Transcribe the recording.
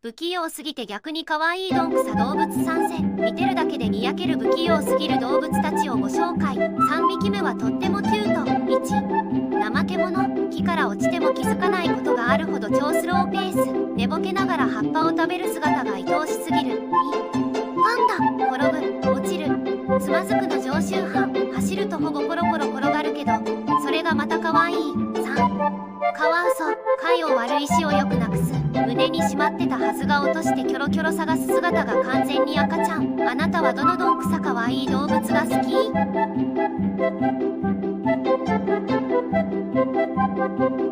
不器用すぎて逆に可愛いどんくさ動物参戦。見てるだけでにやける不器用すぎる動物たちをご紹介。3匹目はとってもキュート。1、怠け者。木から落ちても気づかないことがあるほど超スローペース。寝ぼけながら葉っぱを食べる姿が愛おしすぎる。2、パンダ。転ぶ、落ちる、つまずくの常習犯。走るとほぼコロコロ転がるけどそれがまた可愛い。3、カワウソ。貝を割る石をよくなくす。胸にしまってたはずが落としてキョロキョロ探す姿が完全に赤ちゃん。あなたはどのどんくさ可愛い動物が好き？